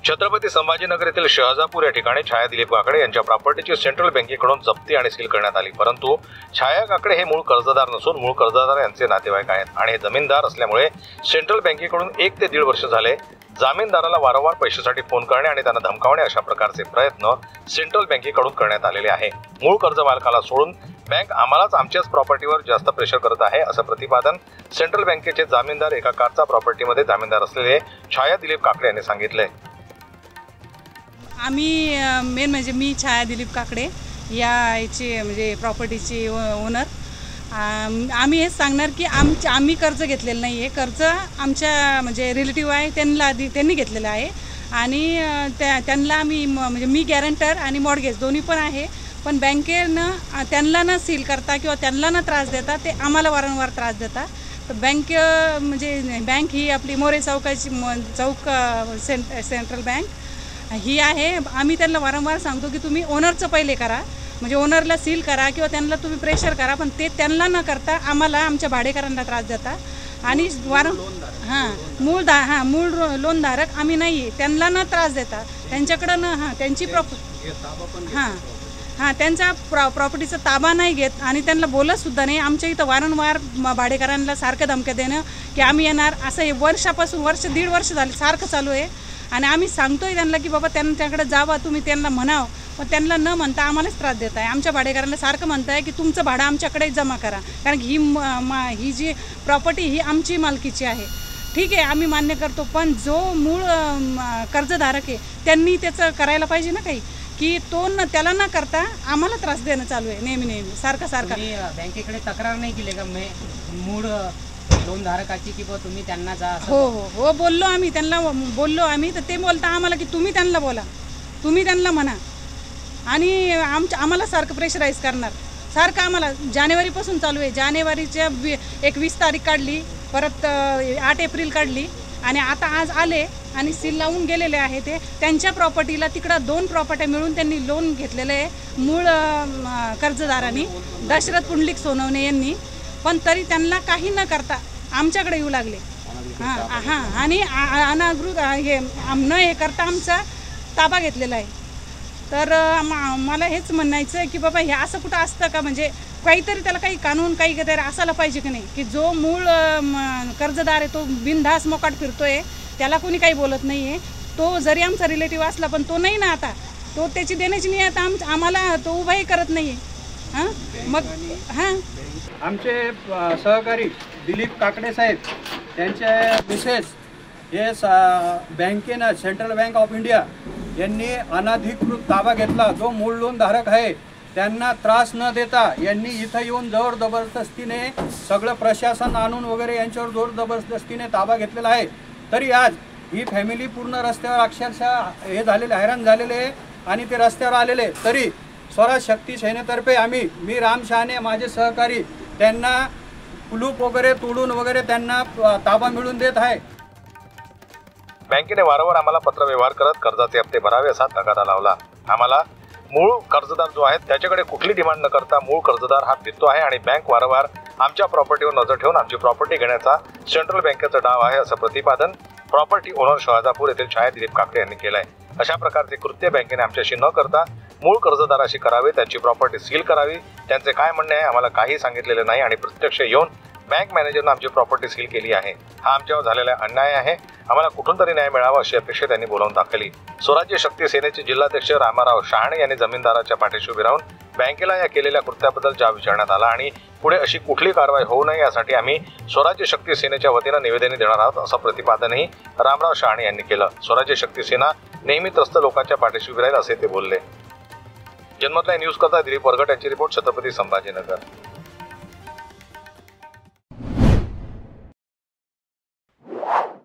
छत्रपती संभाजीनगर येथील शहजापूर या ठिकाणी छाया दिलीप काकडे यांच्या प्रॉपर्टीची सेंट्रल बँकेकडून जप्ती आणि सील करण्यात आली। परंतु छाया काकडे हे मूळ कर्जदार नसून मूळ कर्जदार यांचे नातेवाईक आहेत आणि हे जमीनदार असल्यामुळे सेंट्रल बँकेकडून 1 ते 1.5 वर्ष झाले जामीनदाराला वारंवार पैशासाठी फोन करणे आणि त्यांना धमकावणे अशा प्रकारचे प्रयत्न सेंट्रल बँकेकडून करण्यात आलेले आहे। मूळ कर्ज मालकाला सोडून बँक आम्हालाच आमच्याच प्रॉपर्टीवर जास्त प्रेशर करत आहे असं प्रतिपादन सेंट्रल बँकेचे जामीनदार एका कारचा प्रॉपर्टीमध्ये जामीनदार असलेले छाया दिलीप काकडे यांनी सांगितले। आम्ही मेन म्हणजे मी छाया दिलीप काकडे याची म्हणजे प्रॉपर्टीची ओनर। आम्ही हेच सांगणार की आम्ही कर्ज घेतलेलं नाही आहे। कर्ज आमच्या म्हणजे रिलेटिव्ह आहे त्यांनी घेतलेलं आहे आणि त्यांना आम्ही म्हणजे मी गॅरंटर आणि मॉर्गेज दोन्ही पण आहे, पण बँकेनं त्यांना न सील करता किंवा त्यांना न त्रास देता ते आम्हाला वारंवार त्रास देता। तर बँक म्हणजे बँक ही आपली मोरे चौकाची सेंट्रल बँक ही आहे। आम्ही त्यांना वारंवार सांगतो की तुम्ही ओनरचं पहिले करा, म्हणजे ओनरला सील करा किंवा त्यांना तुम्ही प्रेशर करा, पण ते त्यांना न करता आम्हाला आमच्या भाडेकरांना त्रास देता आणि मूळ लोनधारक आम्ही नाही, त्यांना न त्रास देता त्यांच्याकडं न त्यांची त्यांचा प्रॉपर्टीचा ताबा नाही घेत आणि त्यांना बोलतसुद्धा नाही। आमच्या इथं वारंवार भाडेकरांना सारखं धमक्या देणं की आम्ही येणार असं हे वर्षापासून 1.5 वर्ष झाले सारखं चालू आहे आणि आम्ही सांगतोय त्यांना की बाबा त्यांच्याकडे जावा, तुम्ही त्यांना म्हणाव, पण त्यांना न म्हणता आम्हालाच त्रास देत आहे। आमच्या भाडेकरांना सारखं म्हणताय की तुमचं भाडं आमच्याकडे जमा करा, कारण की ही जी प्रॉपर्टी ही आमची मालकीची आहे। ठीक आहे, आम्ही मान्य करतो, पण जो मूळ कर्जधारक आहे त्यांनी त्याचं करायला पाहिजे ना काही, की तो त्याला न करता आम्हाला त्रास देणं चालू आहे नेहमी सारखं। बँकेकडे तक्रार नाही केली का मूळ लोनधारकाची की तुम्ही त्यांना जा? हो बोललो आम्ही त्यांना, तर ते बोलता आम्हाला की तुम्ही त्यांना बोला, तुम्ही त्यांना म्हणा आणि आम्हाला सारखं प्रेशराईज करणार सारखं। आम्हाला जानेवारीपासून चालू आहे, जानेवारीच्या 20 तारीख काढली, परत 8 एप्रिल काढली आणि आता आज आले आणि सील लावून गेलेले आहे। ते त्यांच्या प्रॉपर्टीला तिकडं 2 प्रॉपर्ट्या मिळून त्यांनी लोन घेतलेलं आहे मूळ कर्जदारांनी, दशरथ पुंडलिक सोनवणे यांनी, पण तरी त्यांना काही न करता आमच्याकडे येऊ लागले आणि अनागृत हे करता आमचा ताबा घेतलेला आहे। तर मला हेच म्हणायचं आहे की बाबा हे असं कुठं असतं का, म्हणजे काहीतरी त्याला काही कानून काहीतरी असायला पाहिजे की नाही, की जो मूळ कर्जदार आहे तो बिनधास्त मोकाट फिरतोय, त्याला कोणी काही बोलत नाही आहे। तो जरी आमचा रिलेटिव्ह असला पण तो नाही ना, आता तो त्याची देण्याची नाही, आता आम्हाला तो उभाही करत नाही आहे। मग आमचे सहकारी दिलीप काकडे साहेब त्यांचे मिसेस हे बँकेनं सेंट्रल बँक ऑफ इंडिया यांनी अनधिकृत ताबा घेतला। जो मूळ लोनधारक आहे त्यांना त्रास न देता यांनी इथं येऊन जोर जबरदस्तीने सगळं प्रशासन आणून वगैरे यांच्यावर जोर जबरदस्तीने ताबा घेतलेला आहे। तरी आज ही फॅमिली पूर्ण रस्त्यावर अक्षरशः हे झालेले, हैराण झालेले आणि ते रस्त्यावर आलेले, तरी स्वराज शक्ती सेनेतर्फे मी राम शहाणे माझे सहकारी त्यांना कुलूप वगैरे तोडून वगैरे त्यांना ताबा मिळवून देत आहे। बँकेने वारंवार आम्हाला पत्रव्यवहार करत कर्जाचे हप्ते भरावे असा तगादा लावला। आम्हाला मूळ कर्जदार जो आहे त्याच्याकडे कुठली डिमांड न करता मूळ कर्जदार हा फिरतो आहे आणि बँक वारंवार आमच्या प्रॉपर्टीवर नजर ठेवून आमची प्रॉपर्टी घेण्याचा सेंट्रल बँकेचा डाव आहे असं प्रतिपादन प्रॉपर्टी ओनर शहजापूर येथील छाया दिलीप काकडे यांनी केलं आहे। अशा प्रकारचे कृत्य बँकेने आमच्याशी न करता मूळ कर्जदाराशी करावे, त्यांची प्रॉपर्टी सील करावी। त्यांचे काय म्हणणे आहे आम्हाला काही सांगितलेले नाही आणि प्रत्यक्ष येऊन बँक मॅनेजरने आमची प्रॉपर्टी सील केली आहे। हा आमच्यावर झालेला अन्याय आहे, आम्हाला कुठून तरी न्याय मिळावा अशी अपेक्षा त्यांनी बोलावून दाखवली। स्वराज्य शक्ती सेनेचे जिल्हाध्यक्ष रामाराव शहाणे यांनी जमीनदाराच्या पाठीशी उभे राहून बँकेला या केलेल्या कृत्याबद्दल जाब विचारण्यात आला आणि पुढे अशी कुठली कारवाई होऊ नये यासाठी आम्ही स्वराज्य शक्ती सेनेच्या वतीनं निवेदन देणार आहोत असं प्रतिपादनही रामराव शहाणे यांनी केलं। स्वराज्य शक्ती सेना नेहमी त्रस्त लोकांच्या पाठीशी उभी राहील असे ते बोलले। जनमत लाईव्ह न्यूज करता दिलीप वरगट यांची रिपोर्ट, छत्रपती संभाजीनगर।